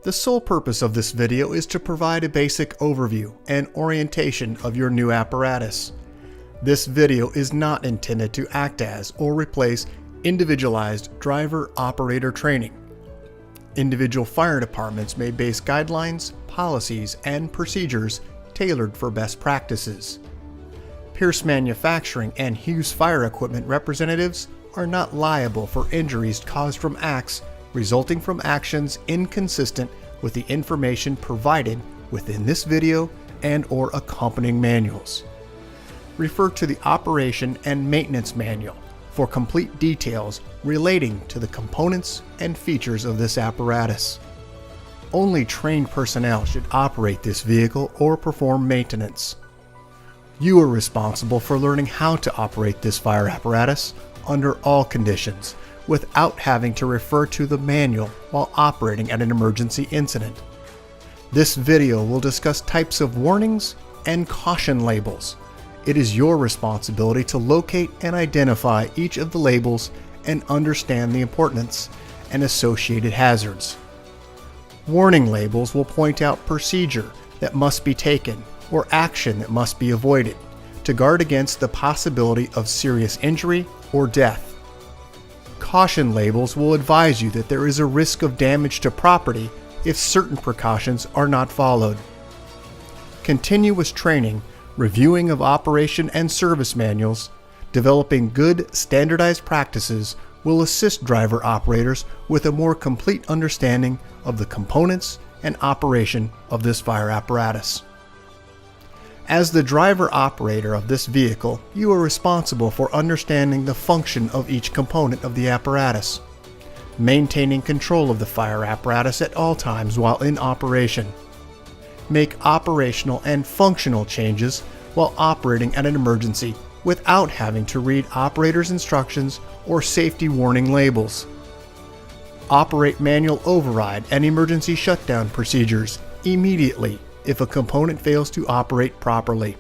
The sole purpose of this video is to provide a basic overview and orientation of your new apparatus. This video is not intended to act as or replace individualized driver-operator training. Individual fire departments may base guidelines, policies, and procedures tailored for best practices. Pierce Manufacturing and Hughes Fire Equipment representatives are not liable for injuries caused from acts resulting from actions inconsistent with the information provided within this video and/or accompanying manuals. Refer to the Operation and Maintenance Manual for complete details relating to the components and features of this apparatus. Only trained personnel should operate this vehicle or perform maintenance. You are responsible for learning how to operate this fire apparatus under all conditions without having to refer to the manual while operating at an emergency incident. This video will discuss types of warnings and caution labels. It is your responsibility to locate and identify each of the labels and understand the importance and associated hazards. Warning labels will point out procedure that must be taken or action that must be avoided to guard against the possibility of serious injury or death. Caution labels will advise you that there is a risk of damage to property if certain precautions are not followed. Continuous training, reviewing of operation and service manuals, developing good standardized practices will assist driver operators with a more complete understanding of the components and operation of this fire apparatus. As the driver operator of this vehicle, you are responsible for understanding the function of each component of the apparatus, maintaining control of the fire apparatus at all times while in operation. Make operational and functional changes while operating at an emergency without having to read operator's instructions or safety warning labels. Operate manual override and emergency shutdown procedures immediately if a component fails to operate properly.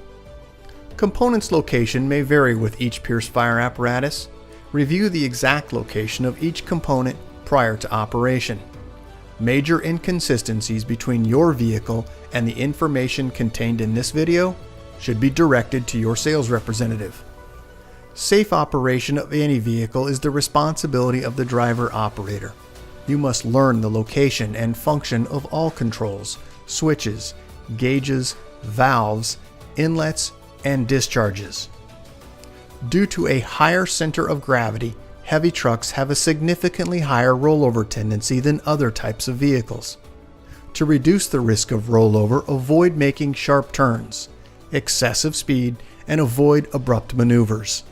Components location may vary with each Pierce fire apparatus. Review the exact location of each component prior to operation. Major inconsistencies between your vehicle and the information contained in this video should be directed to your sales representative. Safe operation of any vehicle is the responsibility of the driver operator. You must learn the location and function of all controls, switches, gauges, valves, inlets, and discharges. Due to a higher center of gravity, heavy trucks have a significantly higher rollover tendency than other types of vehicles. To reduce the risk of rollover, avoid making sharp turns, excessive speed, and avoid abrupt maneuvers.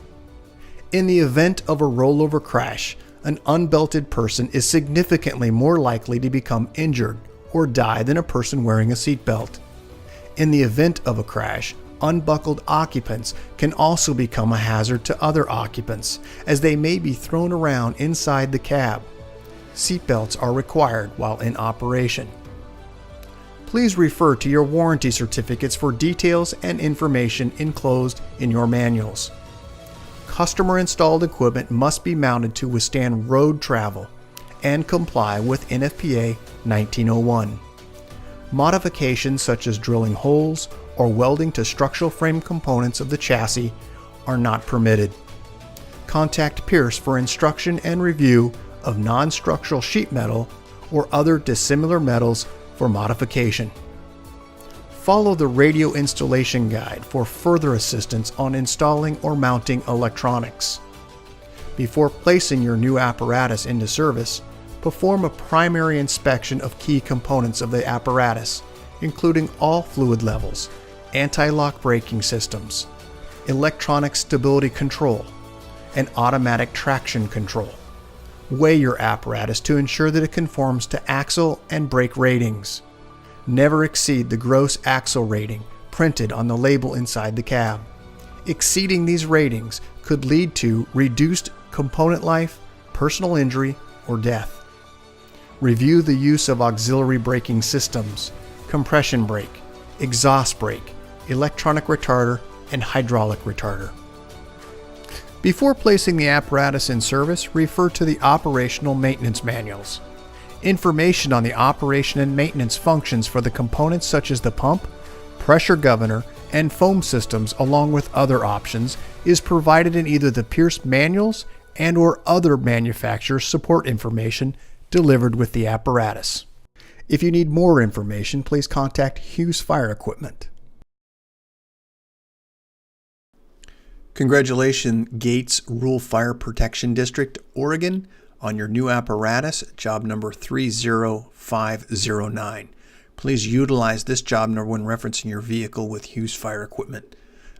In the event of a rollover crash, an unbelted person is significantly more likely to become injured or die than a person wearing a seatbelt. In the event of a crash, unbuckled occupants can also become a hazard to other occupants, as they may be thrown around inside the cab. Seatbelts are required while in operation. Please refer to your warranty certificates for details and information enclosed in your manuals. Customer-installed equipment must be mounted to withstand road travel and comply with NFPA 1901. Modifications such as drilling holes or welding to structural frame components of the chassis are not permitted. Contact Pierce for instruction and review of non-structural sheet metal or other dissimilar metals for modification. Follow the radio installation guide for further assistance on installing or mounting electronics. Before placing your new apparatus into service, perform a primary inspection of key components of the apparatus, including all fluid levels, anti-lock braking systems, electronic stability control, and automatic traction control. Weigh your apparatus to ensure that it conforms to axle and brake ratings. Never exceed the gross axle rating printed on the label inside the cab. Exceeding these ratings could lead to reduced component life, personal injury, or death. Review the use of auxiliary braking systems, compression brake, exhaust brake, electronic retarder, and hydraulic retarder. Before placing the apparatus in service, refer to the operational maintenance manuals. Information on the operation and maintenance functions for the components such as the pump, pressure governor, and foam systems, along with other options, is provided in either the Pierce manuals and/or other manufacturer support information delivered with the apparatus. If you need more information, please contact Hughes Fire Equipment. Congratulations, Gates Rural Fire Protection District, Oregon, on your new apparatus, job number 30509. Please utilize this job number when referencing your vehicle with Hughes Fire Equipment.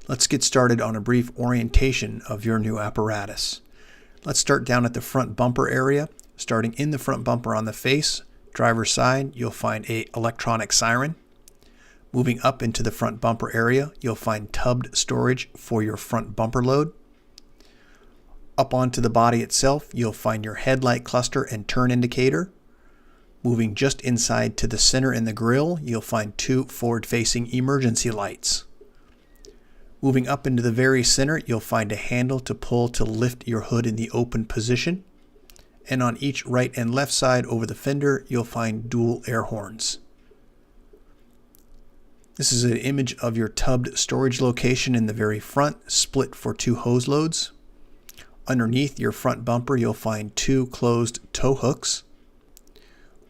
Let's get started on a brief orientation of your new apparatus. Let's start down at the front bumper area. Starting in the front bumper on the face, driver's side, you'll find an electronic siren. Moving up into the front bumper area, you'll find tubbed storage for your front bumper load. Up onto the body itself, you'll find your headlight cluster and turn indicator. Moving just inside to the center in the grille, you'll find two forward-facing emergency lights. Moving up into the very center, you'll find a handle to pull to lift your hood in the open position. And on each right and left side over the fender, you'll find dual air horns. This is an image of your tubbed storage location in the very front, split for two hose loads. Underneath your front bumper, you'll find two closed tow hooks.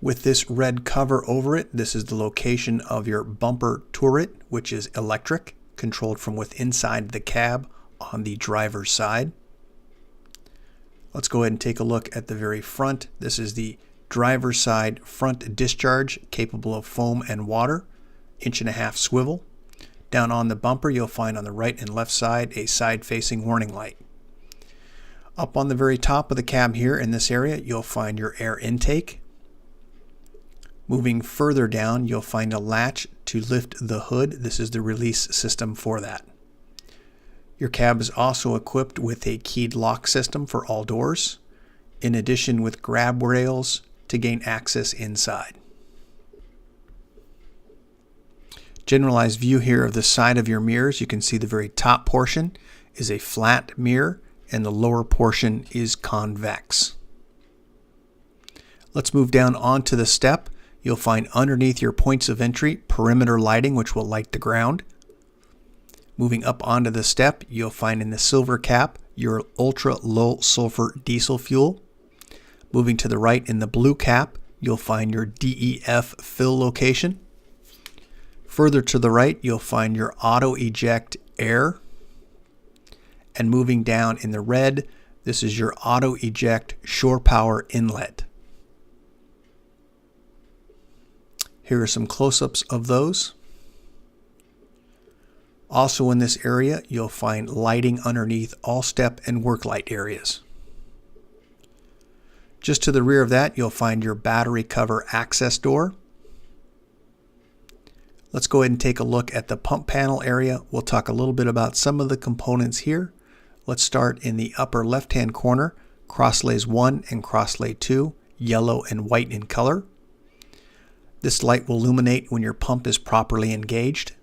With this red cover over it, this is the location of your bumper turret, which is electric, controlled from within inside the cab on the driver's side. Let's go ahead and take a look at the very front. This is the driver's side front discharge, capable of foam and water, 1.5 inch swivel. Down on the bumper, you'll find on the right and left side a side-facing warning light. Up on the very top of the cab here in this area, you'll find your air intake. Moving further down, you'll find a latch to lift the hood. This is the release system for that. Your cab is also equipped with a keyed lock system for all doors, in addition with grab rails to gain access inside. Generalized view here of the side of your mirrors. You can see the very top portion is a flat mirror and the lower portion is convex. Let's move down onto the step. You'll find underneath your points of entry perimeter lighting, which will light the ground. Moving up onto the step, you'll find in the silver cap your ultra low sulfur diesel fuel. Moving to the right in the blue cap, you'll find your DEF fill location. Further to the right, you'll find your auto eject air. And moving down in the red, this is your auto eject shore power inlet. Here are some close-ups of those. Also in this area, you'll find lighting underneath all step and work light areas. Just to the rear of that, you'll find your battery cover access door. Let's go ahead and take a look at the pump panel area. We'll talk a little bit about some of the components here. Let's start in the upper left-hand corner, crosslays 1 and crosslay 2, yellow and white in color. This light will illuminate when your pump is properly engaged.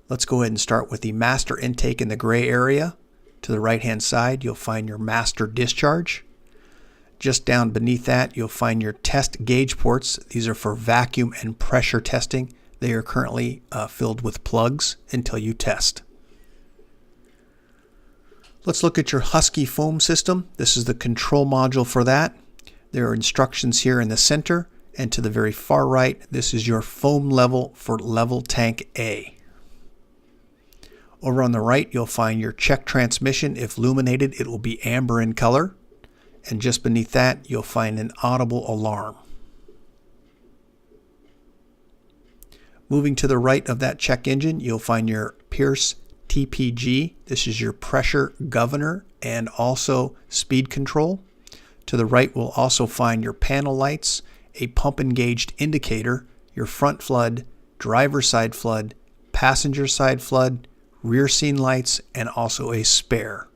Let's go ahead and start with the master intake in the gray area. To the right-hand side, you'll find your master discharge. Just down beneath that, you'll find your test gauge ports. These are for vacuum and pressure testing. They are currently filled with plugs until you test. Let's look at your Husky foam system. This is the control module for that. There are instructions here in the center, and to the very far right, this is your foam level for level tank A. Over on the right, you'll find your check transmission. If illuminated, it will be amber in color. And just beneath that, you'll find an audible alarm. Moving to the right of that check engine, you'll find your Pierce TPG. This is your pressure governor and also speed control. To the right, we'll also find your panel lights, a pump engaged indicator, your front flood, driver side flood, passenger side flood, rear scene lights, and also a spare.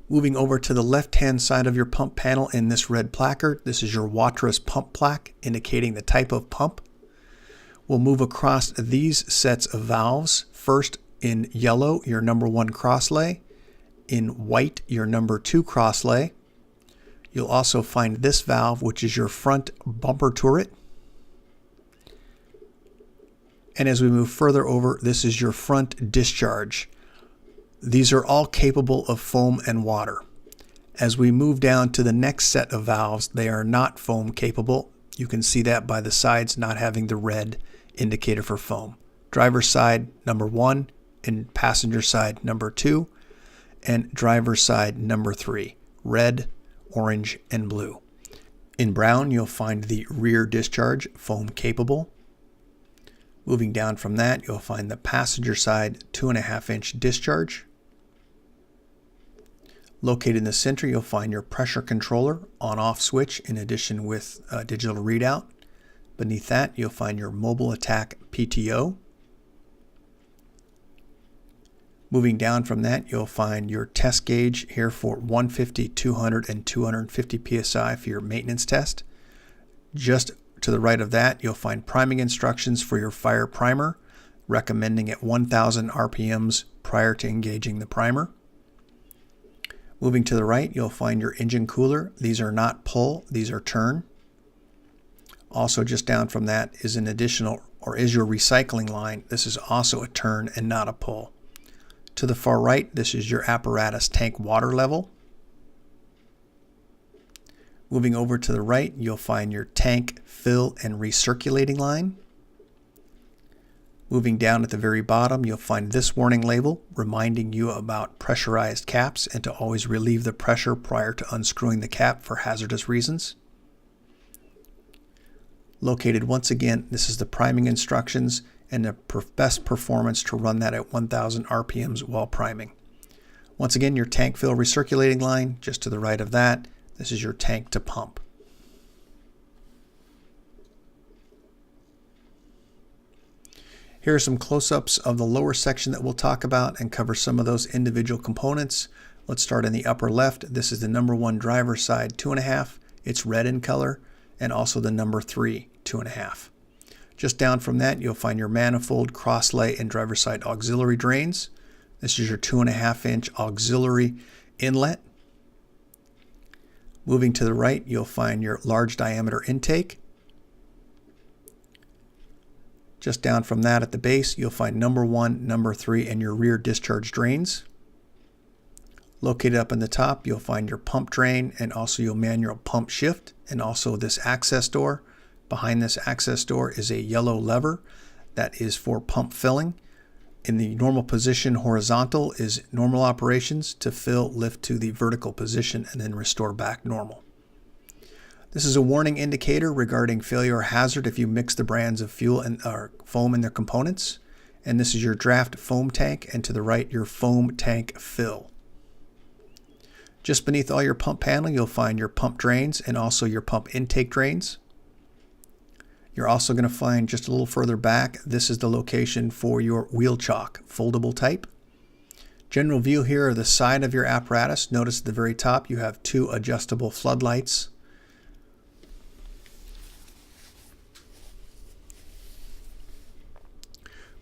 Moving over to the left-hand side of your pump panel in this red placard, this is your Watrous pump plaque indicating the type of pump. We'll move across these sets of valves. First in yellow, your number 1 crosslay. In white, your number 2 crosslay. You'll also find this valve, which is your front bumper turret. And as we move further over, this is your front discharge. These are all capable of foam and water. As we move down to the next set of valves, they are not foam capable. You can see that by the sides not having the red indicator for foam. Driver's side, number 1, and passenger side, number 2, and driver's side, number 3, red, orange, and blue. In brown, you'll find the rear discharge, foam capable. Moving down from that, you'll find the passenger side 2.5-inch discharge. Located in the center, you'll find your pressure controller on-off switch in addition with a digital readout. Beneath that, you'll find your mobile attack PTO. Moving down from that, you'll find your test gauge here for 150, 200, and 250 psi for your maintenance test. Just to the right of that, you'll find priming instructions for your fire primer, recommending at 1,000 RPMs prior to engaging the primer. Moving to the right, you'll find your engine cooler. These are not pull, these are turn. Also just down from that is an additional, or is your recycling line. This is also a turn and not a pull. To the far right, this is your apparatus tank water level. Moving over to the right, you'll find your tank fill and recirculating line. Moving down at the very bottom, you'll find this warning label reminding you about pressurized caps and to always relieve the pressure prior to unscrewing the cap for hazardous reasons. Located once again, this is the priming instructions and the best performance to run that at 1,000 RPMs while priming. Once again, your tank fill recirculating line, just to the right of that, this is your tank to pump. Here are some close-ups of the lower section that we'll talk about and cover some of those individual components. Let's start in the upper left. This is the number 1 driver side 2.5. It's red in color, and also the number 3 2.5. Just down from that, you'll find your manifold, crosslay, and driver side auxiliary drains. This is your 2.5-inch auxiliary inlet. Moving to the right, you'll find your large diameter intake. Just down from that at the base, you'll find number 1, number 3, and your rear discharge drains. Located up in the top, you'll find your pump drain and also your manual pump shift, and also this access door. Behind this access door is a yellow lever that is for pump filling. In the normal position, horizontal is normal operations. To fill, lift to the vertical position and then restore back normal. This is a warning indicator regarding failure or hazard if you mix the brands of fuel and or foam in their components. And this is your draft foam tank, and to the right, your foam tank fill. Just beneath all your pump panel, you'll find your pump drains and also your pump intake drains. You're also going to find just a little further back, this is the location for your wheel chock, foldable type. General view here of the side of your apparatus. Notice at the very top you have 2 adjustable floodlights.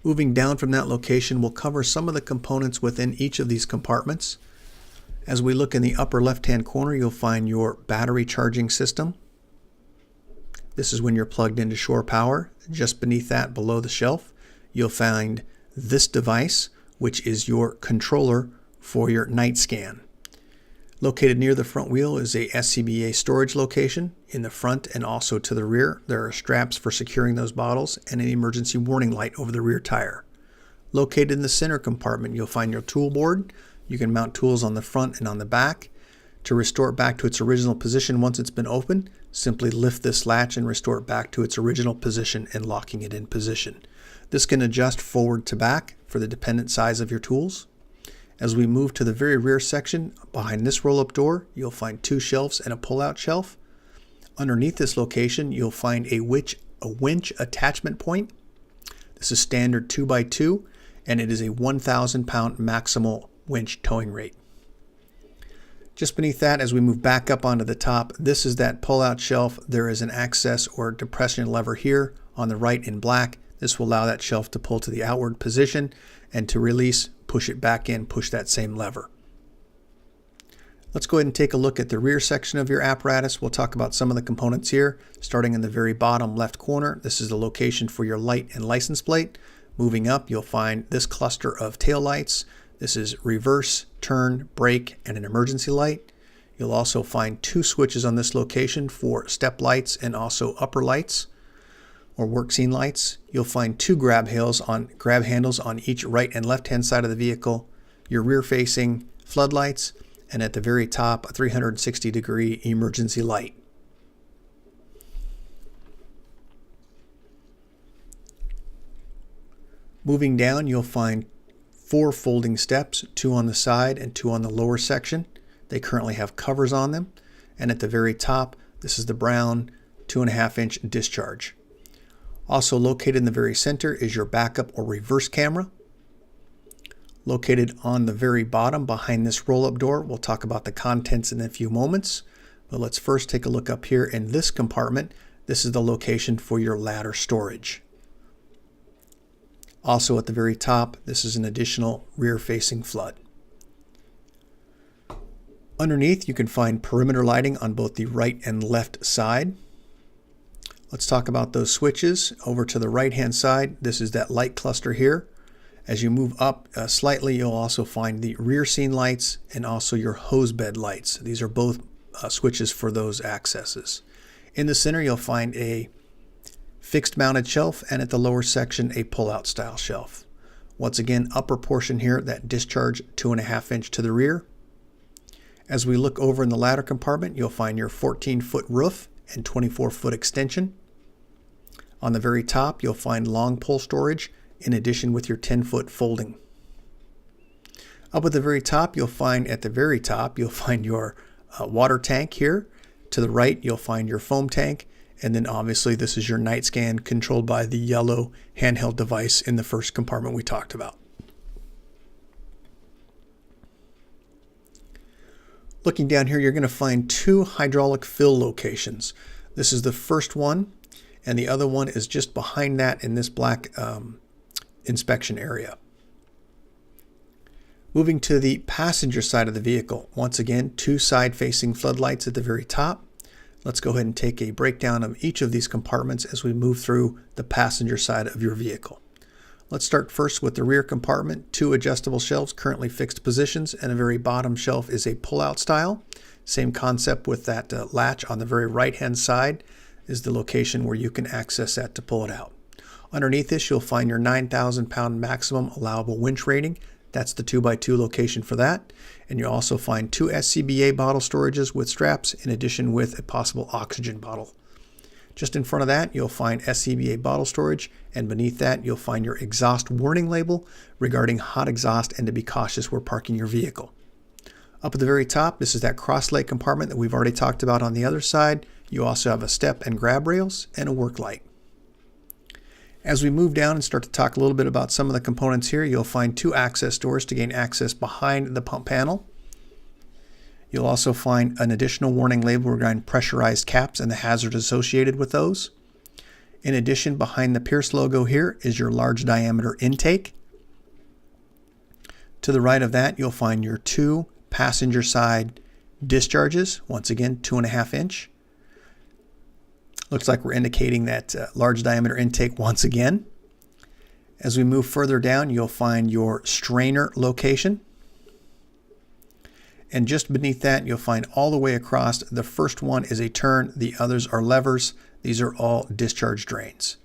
Moving down from that location, we'll cover some of the components within each of these compartments. As we look in the upper left-hand corner, you'll find your battery charging system. This is when you're plugged into shore power. Just beneath that, below the shelf, you'll find this device, which is your controller for your night scan. Located near the front wheel is a SCBA storage location. In the front and also to the rear, there are straps for securing those bottles and an emergency warning light over the rear tire. Located in the center compartment, you'll find your tool board. You can mount tools on the front and on the back. To restore it back to its original position once it's been opened, simply lift this latch and restore it back to its original position and locking it in position. This can adjust forward to back for the dependent size of your tools. As we move to the very rear section, behind this roll-up door, you'll find 2 shelves and a pull-out shelf. Underneath this location, you'll find a winch attachment point. This is standard 2x2, and it is a 1,000 pound maximal winch towing rate. Just beneath that, as we move back up onto the top, this is that pull-out shelf. There is an access or depression lever here on the right in black. This will allow that shelf to pull to the outward position, and to release, push it back in, push that same lever. Let's go ahead and take a look at the rear section of your apparatus. We'll talk about some of the components here. Starting in the very bottom left corner, this is the location for your light and license plate. Moving up, you'll find this cluster of tail lights. This is reverse, turn, brake, and an emergency light. You'll also find 2 switches on this location for step lights and also upper lights or work scene lights. You'll find 2 grab handles on each right and left hand side of the vehicle, your rear facing floodlights, and at the very top, a 360-degree emergency light. Moving down, you'll find 4 folding steps, 2 on the side and 2 on the lower section. They currently have covers on them. And at the very top, this is the brown 2.5-inch discharge. Also located in the very center is your backup or reverse camera. Located on the very bottom behind this roll-up door. We'll talk about the contents in a few moments, but let's first take a look up here in this compartment. This is the location for your ladder storage. Also at the very top, this is an additional rear-facing flood. Underneath, you can find perimeter lighting on both the right and left side. Let's talk about those switches. Over to the right-hand side, this is that light cluster here. As you move up slightly, you'll also find the rear scene lights and also your hose bed lights. These are both switches for those accesses. In the center, you'll find a fixed mounted shelf, and at the lower section, a pull-out style shelf. Once again, upper portion here, that discharge 2.5-inch to the rear. As we look over in the ladder compartment, you'll find your 14-foot roof and 24-foot extension. On the very top, you'll find long pole storage, in addition with your 10-foot folding. Up at the very top, you'll find your water tank here. To the right, you'll find your foam tank. And then obviously this is your night scan controlled by the yellow handheld device in the first compartment we talked about. Looking down here, you're going to find 2 hydraulic fill locations. This is the first one, and the other one is just behind that in this black inspection area. Moving to the passenger side of the vehicle, once again, 2 side-facing floodlights at the very top. Let's go ahead and take a breakdown of each of these compartments as we move through the passenger side of your vehicle. Let's start first with the rear compartment. 2 adjustable shelves, currently fixed positions, and a very bottom shelf is a pull-out style. Same concept with that latch on the very right-hand side is the location where you can access that to pull it out. Underneath this, you'll find your 9,000-pound maximum allowable winch rating. That's the 2x2 location for that. And you'll also find 2 SCBA bottle storages with straps, in addition with a possible oxygen bottle. Just in front of that, you'll find SCBA bottle storage, and beneath that, you'll find your exhaust warning label regarding hot exhaust and to be cautious where parking your vehicle. Up at the very top, this is that cross-lay compartment that we've already talked about on the other side. You also have a step and grab rails and a work light. As we move down and start to talk a little bit about some of the components here, you'll find 2 access doors to gain access behind the pump panel. You'll also find an additional warning label regarding pressurized caps and the hazards associated with those. In addition, behind the Pierce logo here is your large diameter intake. To the right of that, you'll find your 2 passenger side discharges, once again 2.5-inch. Looks like we're indicating that large diameter intake once again. As we move further down, you'll find your strainer location. And just beneath that, you'll find all the way across, the first one is a turn, the others are levers. These are all discharge drains.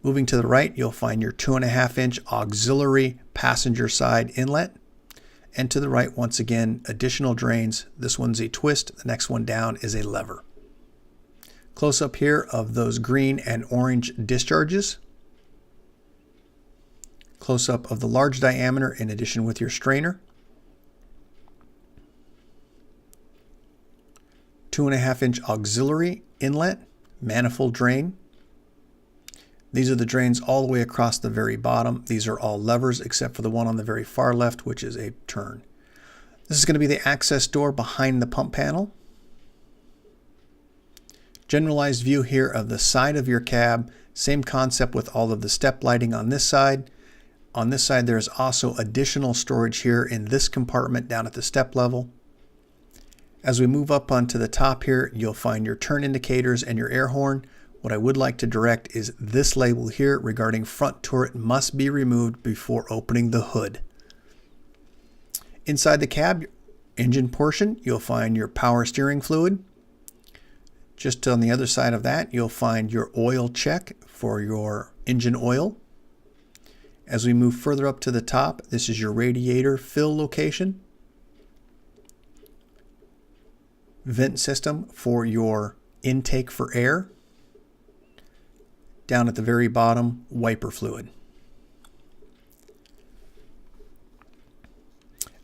Moving to the right, you'll find your 2.5-inch auxiliary passenger side inlet. And to the right, once again, additional drains. This one's a twist, the next one down is a lever. Close up here of those green and orange discharges. Close up of the large diameter in addition with your strainer. 2.5-inch auxiliary inlet, manifold drain. These are the drains all the way across the very bottom. These are all levers except for the one on the very far left, which is a turn. This is going to be the access door behind the pump panel. Generalized view here of the side of your cab, Same concept with all of the step lighting on this side. On this side, there's also additional storage here in this compartment down at the step level. As we move up onto the top here, you'll find your turn indicators and your air horn. What I would like to direct is this label here regarding front turret must be removed before opening the hood. Inside the cab engine portion, you'll find your power steering fluid. Just on the other side of that, you'll find your oil check for your engine oil. As we move further up to the top, this is your radiator fill location. Vent system for your intake for air. Down at the very bottom, wiper fluid.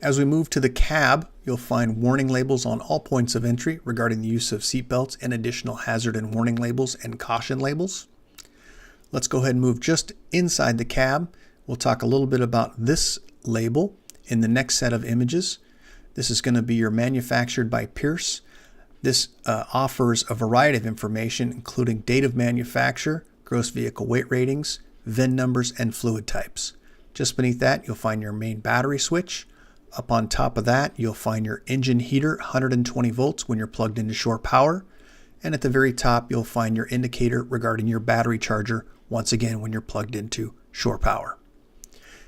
As we move to the cab, you'll find warning labels on all points of entry regarding the use of seat belts and additional hazard and warning labels and caution labels. Let's go ahead and move just inside the cab. We'll talk a little bit about this label in the next set of images. This is going to be your manufactured by Pierce. This offers a variety of information, including date of manufacture, gross vehicle weight ratings, VIN numbers, and fluid types. Just beneath that, you'll find your main battery switch. Up on top of that, you'll find your engine heater, 120 volts when you're plugged into shore power. And at the very top, you'll find your indicator regarding your battery charger, once again when you're plugged into shore power.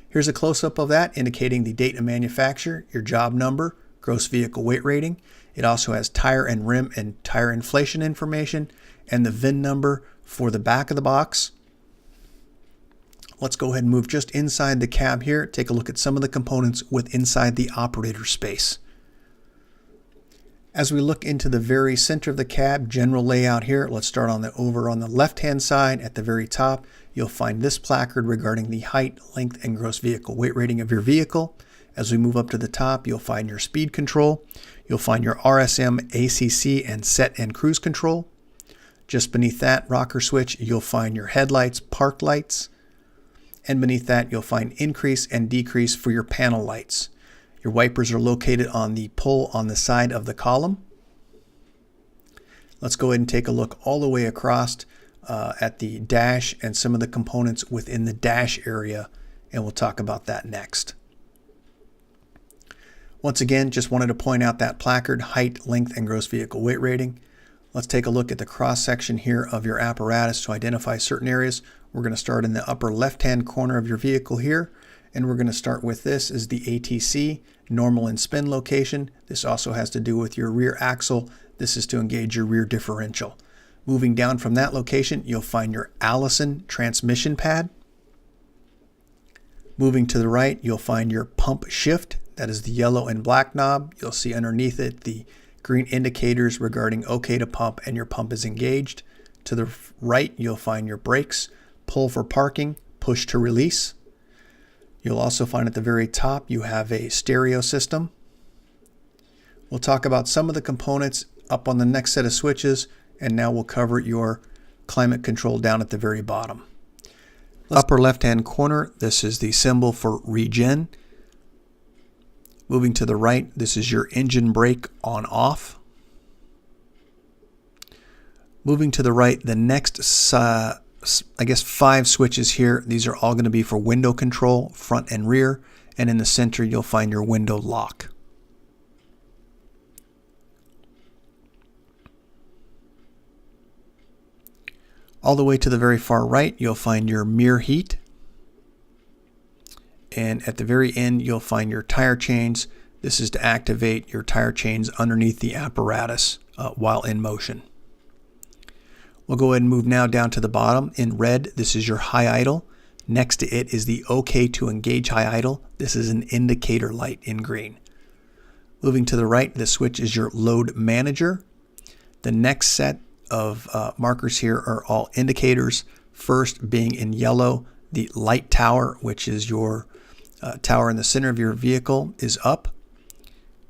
Here's a close-up of that, indicating the date of manufacture, your job number, gross vehicle weight rating. It also has tire and rim and tire inflation information, and the VIN number for the back of the box. Let's go ahead and move just inside the cab here. Take a look at some of the components with inside the operator space. As we look into the very center of the cab, general layout here, let's start over on the left-hand side at the very top. You'll find this placard regarding the height, length, and gross vehicle weight rating of your vehicle. As we move up to the top, you'll find your speed control. You'll find your RSM, ACC, and set and cruise control. Just beneath that rocker switch, you'll find your headlights, park lights. And beneath that, you'll find increase and decrease for your panel lights. Your wipers are located on the pole on the side of the column. Let's go ahead and take a look all the way across at the dash and some of the components within the dash area, and we'll talk about that next. Once again, just wanted to point out that placard, height, length, and gross vehicle weight rating. Let's take a look at the cross section here of your apparatus to identify certain areas. We're going to start in the upper left-hand corner of your vehicle here, and we're going to start with this is the ATC, normal and spin location. This also has to do with your rear axle. This is to engage your rear differential. Moving down from that location, you'll find your Allison transmission pad. Moving to the right, you'll find your pump shift. That is the yellow and black knob. You'll see underneath it the green indicators regarding OK to pump and your pump is engaged. To the right, you'll find your brakes, pull for parking, push to release. You'll also find at the very top you have a stereo system. We'll talk about some of the components up on the next set of switches, and now we'll cover your climate control down at the very bottom. Upper left-hand corner, this is the symbol for regen. Moving to the right, this is your engine brake on-off. Moving to the right, the next, 5 switches here. These are all going to be for window control, front and rear. And in the center, you'll find your window lock. All the way to the very far right, you'll find your mirror heat. And at the very end, you'll find your tire chains. This is to activate your tire chains underneath the apparatus while in motion. We'll go ahead and move now down to the bottom. In red, this is your high idle. Next to it is the OK to engage high idle. This is an indicator light in green. Moving to the right, the switch is your load manager. The next set of markers here are all indicators. First being in yellow, the light tower, which is your tower in the center of your vehicle, is up.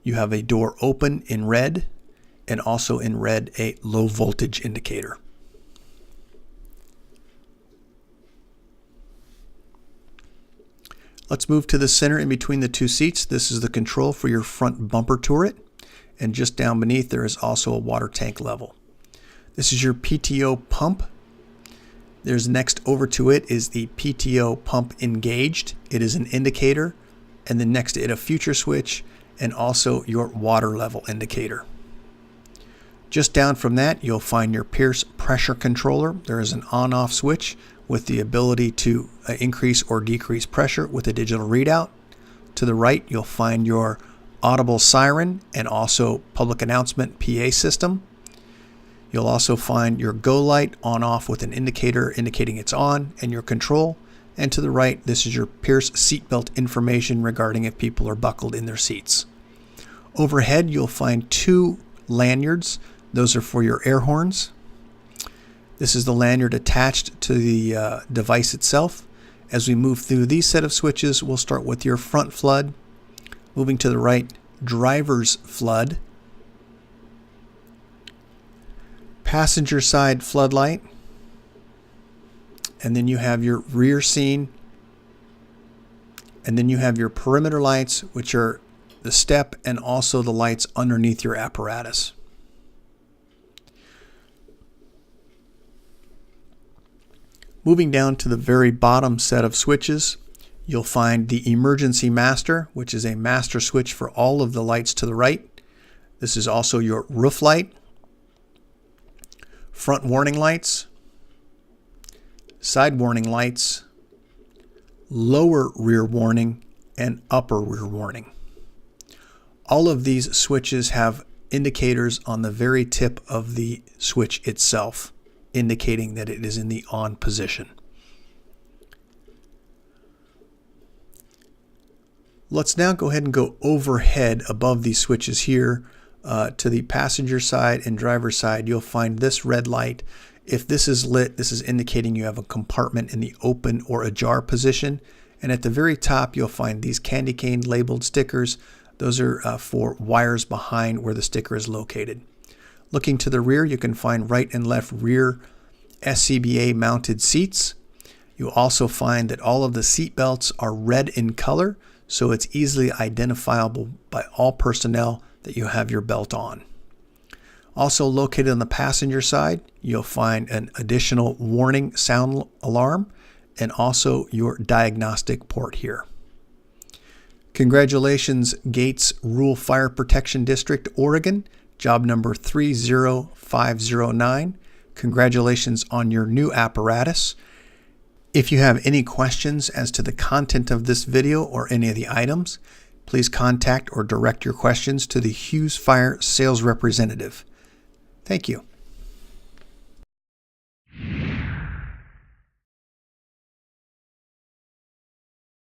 You have a door open in red, and also in red a low voltage indicator. Let's move to the center in between the two seats. This is the control for your front bumper turret, and just down beneath there is also a water tank level. This is your PTO pump. There's next over to it is the PTO pump engaged. It is an indicator, and then next to it a future switch and also your water level indicator. Just down from that, you'll find your Pierce pressure controller. There is an on-off switch with the ability to increase or decrease pressure with a digital readout. To the right, you'll find your audible siren and also public announcement PA system. You'll also find your go light on-off with an indicator indicating it's on, and your control. And to the right, this is your Pierce seatbelt information regarding if people are buckled in their seats. Overhead, you'll find two lanyards. Those are for your air horns. This is the lanyard attached to the device itself. As we move through these set of switches, we'll start with your front flood. Moving to the right, driver's flood. Passenger side floodlight. And then you have your rear scene. And then you have your perimeter lights, which are the step and also the lights underneath your apparatus. Moving down to the very bottom set of switches, you'll find the emergency master, which is a master switch for all of the lights to the right. This is also your roof light, front warning lights, side warning lights, lower rear warning, and upper rear warning. All of these switches have indicators on the very tip of the switch itself, indicating that it is in the on position. Let's now go ahead and go overhead above these switches here to the passenger side and driver side. You'll find this red light. If this is lit, this is indicating you have a compartment in the open or ajar position. And at the very top, you'll find these candy cane labeled stickers. Those are for wires behind where the sticker is located. Looking to the rear, you can find right and left rear SCBA mounted seats. You'll also find that all of the seat belts are red in color, so it's easily identifiable by all personnel that you have your belt on. Also located on the passenger side, you'll find an additional warning sound alarm and also your diagnostic port here. Congratulations, Gates Rural Fire Protection District, Oregon. Job number 30509. Congratulations on your new apparatus. If you have any questions as to the content of this video or any of the items, please contact or direct your questions to the Hughes Fire sales representative. Thank you.